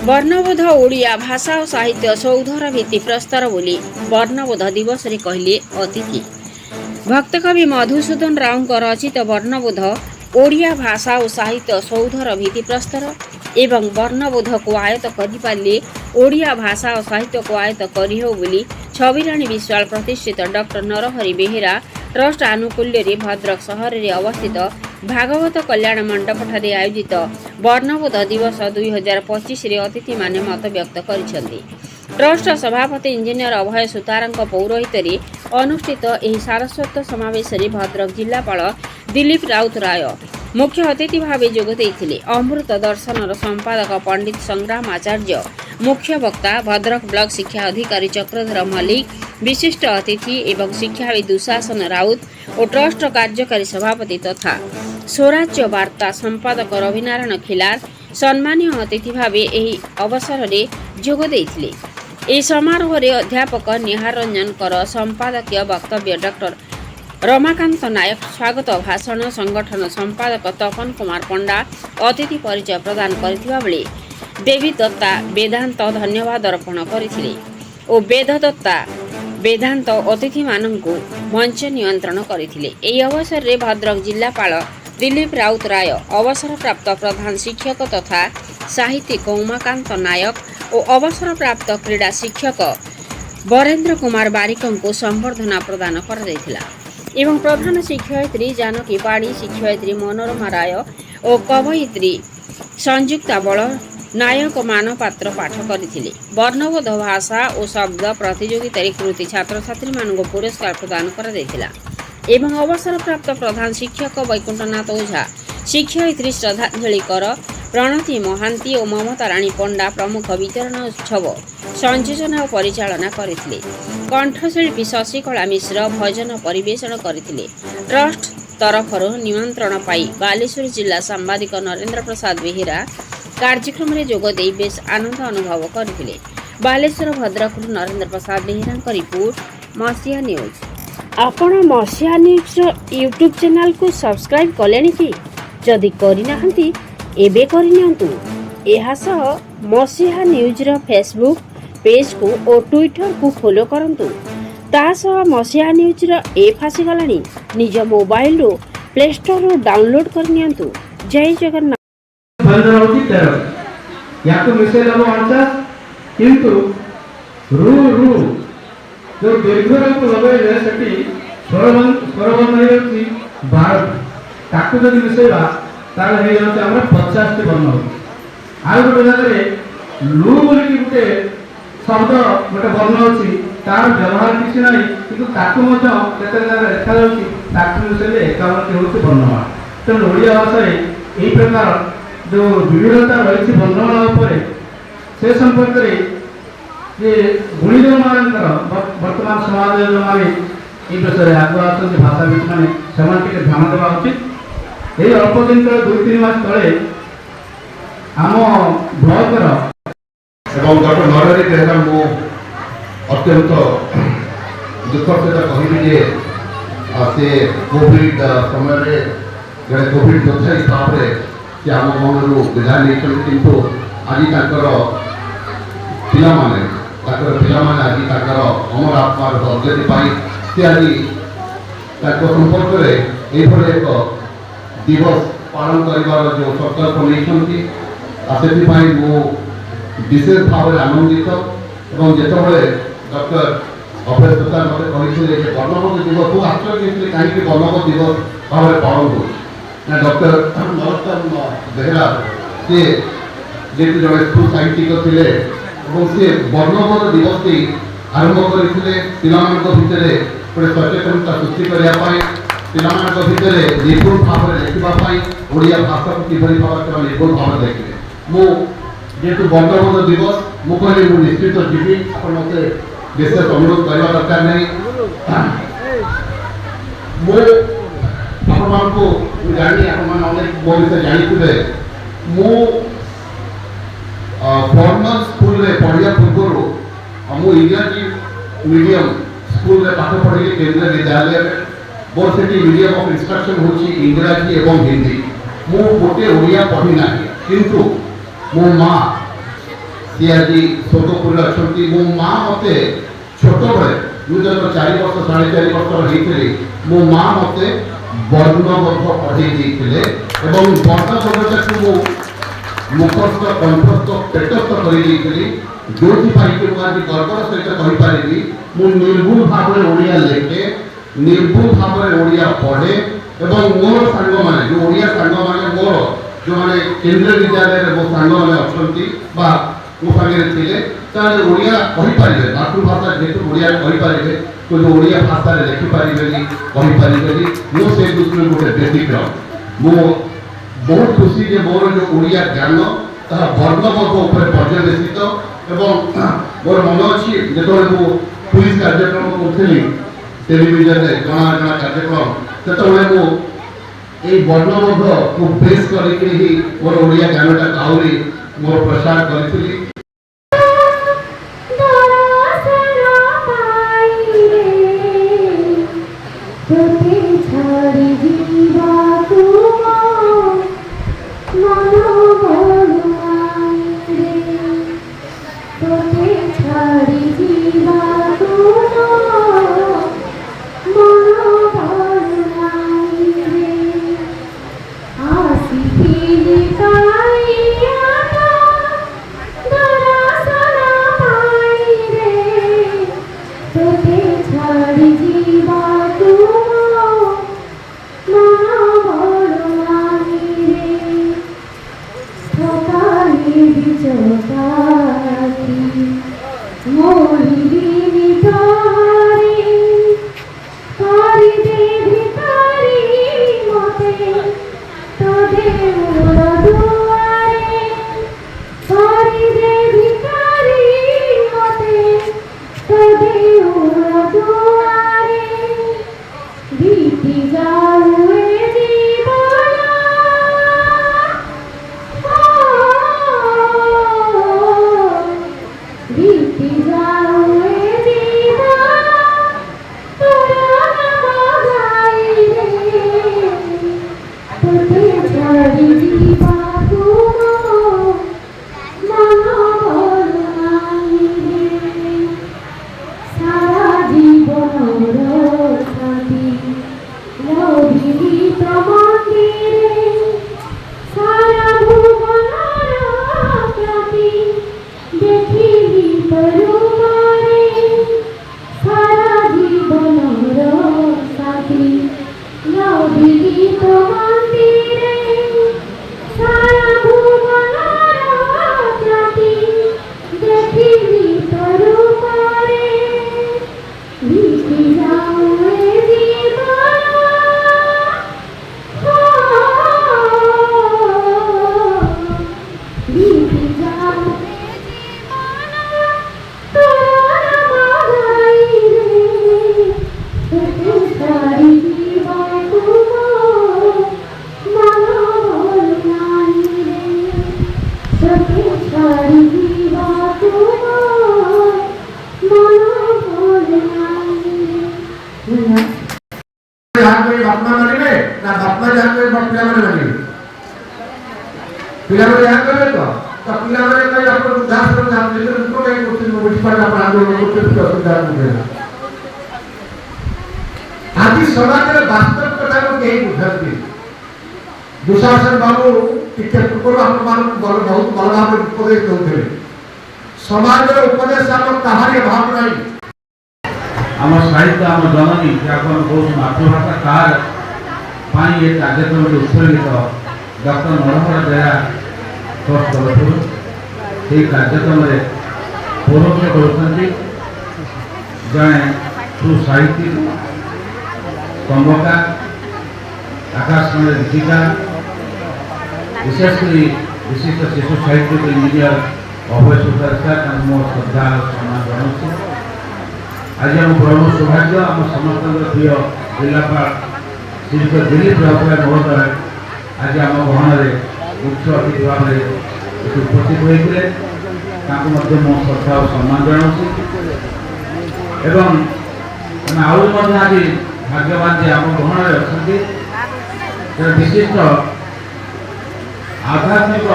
ବର୍ଣ୍ଣବୋଧ ଓଡ଼ିଆ ଭାଷା ଓ ସାହିତ୍ୟ ସୌଧର ଭିତ୍ତିପ୍ରସ୍ତର ବୋଲି ବର୍ଣ୍ଣବୋଧ ଦିବସରେ କହିଲେ ଅତିଥି। ଭକ୍ତକବି ମଧୁସୂଦନ ରାଓଙ୍କ ରଚିତ ବର୍ଣ୍ଣବୋଧ ଓଡ଼ିଆ ଭାଷା ଓ ସାହିତ୍ୟ ସୌଧର ଭିତ୍ତିପ୍ରସ୍ତର ଏବଂ ବର୍ଣ୍ଣବୋଧକୁ ଆୟତ୍ତ କରିପାରିଲେ ଓଡ଼ିଆ ଭାଷା ଓ ସାହିତ୍ୟକୁ ଆୟତ୍ତ କରିହେବ ବୋଲି ଛବିରାଣୀ ବିଶ୍ୱାଳ ପ୍ରତିଷ୍ଠିତ ଡକ୍ଟର ନରହରି ବେହେରା ଟ୍ରଷ୍ଟ ଆନୁକୂଲ୍ୟରେ ଭଦ୍ରକ ସହରରେ ଅବସ୍ଥିତ ଭାଗବତ କଲ୍ୟାଣ ମଣ୍ଡପଠାରେ ଆୟୋଜିତ ବର୍ଣ୍ଣବୋଧ ଦିବସ 2025ରେ ଅତିଥିମାନେ ମତବ୍ୟକ୍ତ କରିଛନ୍ତି। ଟ୍ରଷ୍ଟ ସଭାପତି ଇଞ୍ଜିନିୟର ଅଭୟ ସୁତାରଙ୍କ ପୌରୋହିତ୍ୟରେ ଅନୁଷ୍ଠିତ ଏହି ସାରସ୍ୱତ ସମାବେଶରେ ଭଦ୍ରକ ଜିଲ୍ଲାପାଳ ଦିଲ୍ଲୀପ ରାଉତରାୟ ମୁଖ୍ୟ ଅତିଥି ଭାବେ ଯୋଗ ଦେଇଥିଲେ। ଅମୃତ ଦର୍ଶନର ସମ୍ପାଦକ ପଣ୍ଡିତ ସଂଗ୍ରାମ ଆଚାର୍ଯ୍ୟ ମୁଖ୍ୟ ବକ୍ତା, ଭଦ୍ରକ ବ୍ଲକ ଶିକ୍ଷା ଅଧିକାରୀ ଚକ୍ରଧର ମଲ୍ଲିକ ବିଶିଷ୍ଟ ଅତିଥି ଏବଂ ଶିକ୍ଷାବିତ ଦୁଶାସନ ରାଉତ ଓ ଟ୍ରଷ୍ଟର କାର୍ଯ୍ୟକାରୀ ସଭାପତି ତଥା ସ୍ୱରାଜ୍ୟ ବାର୍ତ୍ତା ସମ୍ପାଦକ ରବିନାରାୟଣ ଖିଲାର ସମ୍ମାନୀୟ ଅତିଥି ଭାବେ ଏହି ଅବସରରେ ଯୋଗ ଦେଇଥିଲେ। ଏହି ସମାରୋହରେ ଅଧ୍ୟାପକ ନିହାର ରଞ୍ଜନଙ୍କର ସମ୍ପାଦକୀୟ ବକ୍ତବ୍ୟ, ଡକ୍ଟର ରମାକାନ୍ତ ନାୟକ ସ୍ୱାଗତ ଭାଷଣ, ସଂଗଠନ ସମ୍ପାଦକ ତପନ କୁମାର ପଣ୍ଡା ଅତିଥି ପରିଚୟ ପ୍ରଦାନ କରିଥିବା ବେଳେ ଦେବୀ ଦତ୍ତା ବେଦାନ୍ତ ଧନ୍ୟବାଦ ଅର୍ପଣ କରିଥିଲେ ଓ ବେଦ ଦତ୍ତା ବେଦାନ୍ତ ଅତିଥିମାନଙ୍କୁ ମଞ୍ଚ ନିୟନ୍ତ୍ରଣ କରିଥିଲେ। ଏହି ଅବସରରେ ଭଦ୍ରକ ଜିଲ୍ଲାପାଳ ଦିଲ୍ଲୀପ ରାଉତରାୟ, ଅବସରପ୍ରାପ୍ତ ପ୍ରଧାନ ଶିକ୍ଷକ ତଥା ସାହିତ୍ୟିକ ଉମାକାନ୍ତ ନାୟକ ଓ ଅବସରପ୍ରାପ୍ତ କ୍ରୀଡ଼ା ଶିକ୍ଷକ ବରେନ୍ଦ୍ର କୁମାର ବାରିକଙ୍କୁ ସମ୍ବର୍ଦ୍ଧନା ପ୍ରଦାନ କରାଯାଇଥିଲା ଏବଂ ପ୍ରଧାନ ଶିକ୍ଷୟିତ୍ରୀ ଜାନକୀ ପାଢ଼ୀ, ଶିକ୍ଷୟିତ୍ରୀ ମନୋରମା ରାୟ ଓ କବୟିତ୍ରୀ ସଂଯୁକ୍ତା ବଳ ନାୟକ ମାନପାତ୍ର ପାଠ କରିଥିଲେ। ବର୍ଣ୍ଣବୋଧ ଭାଷା ଓ ଶବ୍ଦ ପ୍ରତିଯୋଗିତାରେ କୃତି ଛାତ୍ରଛାତ୍ରୀମାନଙ୍କୁ ପୁରସ୍କାର ପ୍ରଦାନ କରାଯାଇଥିଲା ଏବଂ ଅବସରପ୍ରାପ୍ତ ପ୍ରଧାନ ଶିକ୍ଷକ ବୈକୁଣ୍ଠନାଥ ଓଝା, ଶିକ୍ଷୟିତ୍ରୀ ଶ୍ରଦ୍ଧାଞ୍ଜଳି କର, ପ୍ରଣତି ମହାନ୍ତି ଓ ମମତା ରାଣୀ ପଣ୍ଡା ପ୍ରମୁଖ ବିତରଣ ଉତ୍ସବ ସଂଯୋଜନା ଓ ପରିଚାଳନା କରିଥିଲେ। କଣ୍ଠଶିଳ୍ପୀ ଶଶିକଳା ମିଶ୍ର ଭଜନ ପରିବେଷଣ କରିଥିଲେ। ଟ୍ରଷ୍ଟ ତରଫରୁ ନିମନ୍ତ୍ରଣ ପାଇ ବାଲେଶ୍ୱର ଜିଲ୍ଲା ସାମ୍ବାଦିକ ନରେନ୍ଦ୍ର ପ୍ରସାଦ ବେହେରା କାର୍ଯ୍ୟକ୍ରମରେ ଯୋଗ ଦେଇ ବେଶ୍ ଆନନ୍ଦ ଅନୁଭବ କରିଥିଲେ। ବାଲେଶ୍ୱର ଭଦ୍ରକରୁ ନରେନ୍ଦ୍ର ପ୍ରସାଦ ବେହେରାଙ୍କ ରିପୋର୍ଟ, ମସିହା ନ୍ୟୁଜ୍। ଆପଣ ମସିହା ନ୍ୟୁଜ୍ର ୟୁଟ୍ୟୁବ୍ ଚ୍ୟାନେଲକୁ ସବସ୍କ୍ରାଇବ୍ କଲେଣି କି? ଯଦି କରିନାହାନ୍ତି ଏବେ କରିନିଅନ୍ତୁ। ଏହା ସହ ମସିହା ନ୍ୟୁଜ୍ର ଫେସବୁକ୍ ପେଜ୍କୁ ଓ ଟ୍ୱିଟରକୁ ଫଲୋ କରନ୍ତୁ। ତା ସହ ମସିହା ନ୍ୟୁଜ୍ର ଏପ୍ ଆସିଗଲାଣି, ନିଜ ମୋବାଇଲରୁ ପ୍ଲେ ଷ୍ଟୋରରୁ ଡାଉନଲୋଡ୍ କରିନିଅନ୍ତୁ। ଜୟ ଜଗନ୍ନାଥ। କିନ୍ତୁ ରୁ ରୁ जो दीर्घ रूप लगे सेठी स्वरबर्ण होती 12 ताकू जदि मिसेबा ताले हे जाउछ हमरा 50 टी वर्ण हो। आ गोटे जगह लू बोली गोटे शब्द गोटे वर्ण होची तार व्यवहार किछि नाही, किंतु ताकू मध्य केते जगह देखा जाउची ताकू मिसेले 51 टी होची वर्णमाला। तो ओडिया भाषा रे एई प्रकार जो विविधता रहिछि वर्णमाला उपरे से संपर्क रे जे गुणीजन मानकर वर्तमान समाज जो माने ई विषय आगु आसନ୍ତି भाषाविद माने ସେମାନେ ଟିକେ ଧ୍ୟାନ ଦେବା ଉଚିତ। ଏଇ ଅଳ୍ପ ଦିନ ତଳେ 2-3 ମାସ ତଳେ ଆମ ବ୍ଲକର ଏବଂ ଡକ୍ଟର ନରହରି ବେହେରା ମୁଁ ଅତ୍ୟନ୍ତ ଦୁଃଖ ସହିତ କହିବି ଯେ ସେ କୋଭିଡ ସମୟରେ ଜଣେ କୋଭିଡ ଯୋଦ୍ଧା ହିସାବରେ ସେ ଆମ ମନରୁ ବିଦାୟ ନେଇଛନ୍ତି, କିନ୍ତୁ ଆଜି ତାଙ୍କର ପିଲାମାନେ ଆଜି ତାଙ୍କର ଅମର ଆତ୍ମାର ସଦ୍ଗତି ପାଇଁ ସେ ଆଜି ତାଙ୍କ ସମ୍ପର୍କରେ ଏଇଭଳି ଏକ ଦିବସ ପାଳନ କରିବାର ଯେଉଁ ସଂକଳ୍ପ ନେଇଛନ୍ତି, ସେଥିପାଇଁ ମୁଁ ବିଶେଷ ଭାବରେ ଆନନ୍ଦିତ। ଏବଂ ଯେତେବେଳେ ଡକ୍ଟର ଅଭୟ ସୁତାର ମୋତେ କହିଥିଲେ ଯେ ବର୍ଣ୍ଣବୋଧ ଦିବସ, ମୁଁ ଆଶ୍ଚର୍ଯ୍ୟ ହେଇଥିଲି କାହିଁକି ବର୍ଣ୍ଣବୋଧ ଦିବସ ଭାବରେ ପାଳନ କରୁଛି ନା ଡକ୍ଟର ନରୋତ୍ତମ ବେହେରା ସେ ଯେହେତୁ ଜଣେ ସୁସାହିତ୍ୟିକ ଥିଲେ ଏବଂ ସେ ବର୍ଣ୍ଣବୋଧ ଦିବସଟି ଆରମ୍ଭ କରିଥିଲେ ପିଲାମାନଙ୍କ ଭିତରେ ଗୋଟେ ସଚେତନତା ସୃଷ୍ଟି କରିବା ପାଇଁ, ପିଲାମାନଙ୍କ ଭିତରେ ନିପୁଣ ଭାବରେ ଲେଖିବା ପାଇଁ, ଓଡ଼ିଆ ଭାଷାକୁ କିଭଳି ଭାବରେ ସେମାନେ ନିପୁଣ ଭାବରେ ଲେଖିବେ। ମୁଁ ଯେହେତୁ ବର୍ଣ୍ଣବୋଧ ଦିବସ ମୁଁ କହିଲି ମୁଁ ନିଶ୍ଚିତ ଯିବି, ଆପଣ ମୋତେ ବିଶେଷ ଅନୁରୋଧ କରିବା ଦରକାର ନାହିଁ। ମୁଁ ଆପଣମାନଙ୍କୁ ଜାଣି ଆପଣମାନେ ଅନେକ ମୋ ବିଷୟରେ ଜାଣିଥିବେ, ମୁଁ फॉर्मल स्कूल रे पढ़िया पूर्व मु इंग्राजी मीडियम स्कूल रे पाठ पढ़ी केंद्रीय विद्यालय में मोर से मीडियम ऑफ इंस्ट्रक्शन होची इंग्राजी एवं हिंदी। मु गोटे ओडिया पढ़ी ना, किंतु मो माँ सी आज स्वर्गपुरी अच्छा मो माँ मत छोट बड़े मुझे 4 वर्ष 4.5 वर्ष होती मो माँ मत वर्णबोध पढ़े वर्णबोधटा को मुखस्थ कंठस्थ पेटस्थ कर जो आज गर्वर सहित कहीपरि मु निर्भुल भाव में ओडिया लेखे निर्भुल भाव में ओडिया पढ़े एवं मोर सांग मैंने जो ओडिया सांग मैंने मोर जो मैंने केंद्रीय विद्यालय में मो सांग मैंने अच्छा मो सागे थे ओडिया कहीपरि मातृभाषा जेहतु ओडिया कहीपरि तो जो ओडिया भाषा लिखिपारे कहीपरि मुझे दृष्टि गोटे बेसिक मो बहुत खुशी जे मोर जो ओडिया ज्ञान ताहा वर्णबोध उपर पर्यवेसित एवं मोर मन अच्छी जो पुलिस कार्यक्रम करी टेलीविजन में जना जना कार्यक्रम से वर्णबोध को बेस करके ही मोर ओडिया ज्ञानटा आहरी मोर प्रसार करी आज समाज में वास्तव कथा को कहीं बुझाती दुशासन बाबू टीके पूर्व हम बहुत भल भाव उपदेश दौते समाज उपदेश आम कहानी भाव नहीं आम साहित्य आम जननी जहाँ बहुत मातृभाषा कार पाई ये कार्यक्रम उत्सर्गित डॉक्टर मनोहर दया ट्रस्ट तरफ ये कार्यक्रम परोक्ष कर जड़े सुसाहित्यिक कम्बकार आकाशवाणी गीतिका विशेषकर विशिष्ट शिशु साहित्यिक इंजीनियर अभय सुधार मो श्रद्धा सम्मान जनाऊँ आज आम परम सौभाग्य आम समस्त प्रिय जिलापाल श्रीयुक्त दिलीप राउतराय महोदय आज आम गहन मुख्य अतिथि भाव में उपस्थित होते मो श्रद्धा और सम्मान जनाऊँ एवं आहुरी आज भाग्यवान जे आम गहन अच्छा विशिष्ट आध्यात्मिक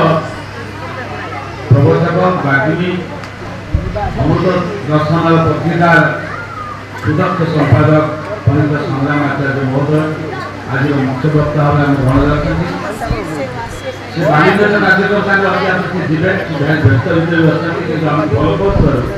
प्रबोधक संपादक बागिनी अमृत दर्शन पत्रिकार सुदक्ष संपादक पंडित संग्राम आचार्य महोदय आज मुख्य वक्ता भाव आम ग्रहण कर कार्यक्रम व्यस्त व्यस्त